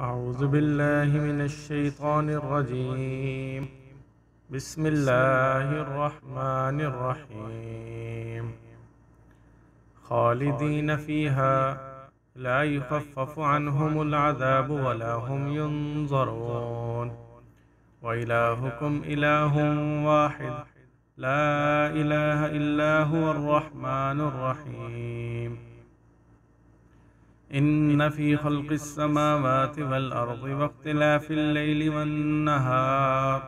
أعوذ بالله من الشيطان الرجيم. بسم الله الرحمن الرحيم. خالدين فيها لا يخفف عنهم العذاب ولا هم ينظرون. وإلهكم إله واحد لا إله إلا هو الرحمن الرحيم. إن في خلق السماوات والأرض واختلاف الليل والنهار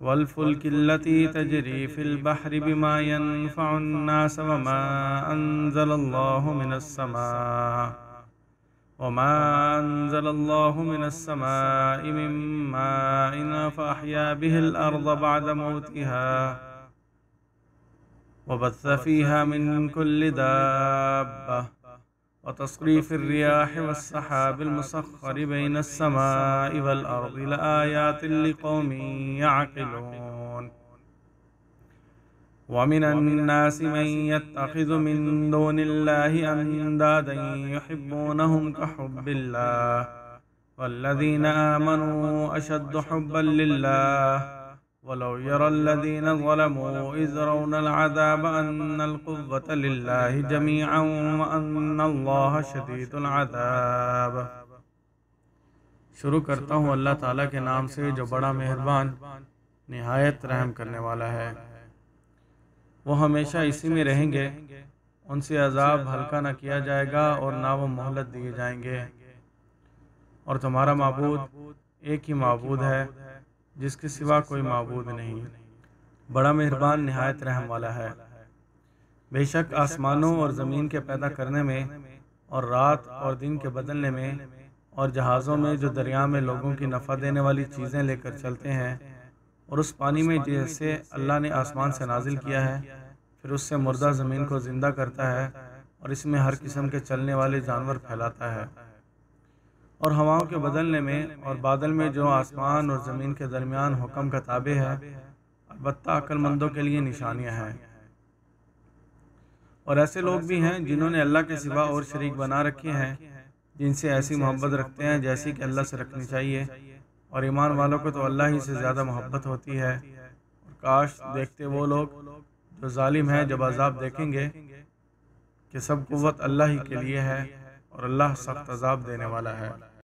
والفلك التي تجري في البحر بما ينفع الناس وما أنزل الله من السماء من ماء فأحيا به الأرض بعد موتها وبث فيها من كل دابة وتصريف الرياح والسحاب المسخر بين السماء والأرض لآيات لقوم يعقلون. ومن الناس من يتخذ من دون الله أندادا يحبونهم كحب الله والذين آمنوا أشد حبا لله ولو يرى الذين ظلموا إذ يرون العذاب أن القوة لله جميعا وأن الله شديد العذاب. شروع کرتا ہوں اللہ تعالیٰ کے نام سے جو بڑا مہربان نہایت رحم کرنے والا ہے. وہ ہمیشہ اسی میں رہیں گے، ان سے عذاب ہلکا نہ کیا جائے گا اور نہ وہ مہلت دیے جائیں گے. اور تمہارا معبود ایک ہی معبود ہے جس کے سوا کوئی معبود نہیں، بڑا مہربان نہایت رحم والا ہے. بے شک آسمانوں اور زمین کے پیدا کرنے میں اور رات اور دن کے بدلنے میں اور جہازوں میں جو دریا میں لوگوں کی نفع دینے والی چیزیں لے کر چلتے ہیں اور اس پانی میں جیسے اللہ نے آسمان سے نازل کیا ہے پھر اس سے مردہ زمین کو زندہ کرتا ہے اور اس میں ہر قسم کے چلنے والے جانور پھیلاتا ہے، اور ہواؤں کے بدلنے میں اور بادل میں جو آسمان اور زمین کے درمیان حکم کا تابع ہے، البتہ عقل مندوں کے لیے نشانیاں ہیں. اور ایسے لوگ بھی ہیں جنہوں نے اللہ کے سوا اور شریک بنا رکھے ہیں جن سے ایسی محبت رکھتے ہیں جیسی کہ اللہ سے رکھنی چاہیے، اور ایمان والوں کو تو اللہ ہی سے زیادہ محبت ہوتی ہے. اور کاش دیکھتے وہ لوگ جو ظالم ہیں جب عذاب دیکھیں گے کہ سب قوت اللہ ہی کے لیے ہے اور اللہ سخت عذاب دینے والا ہے.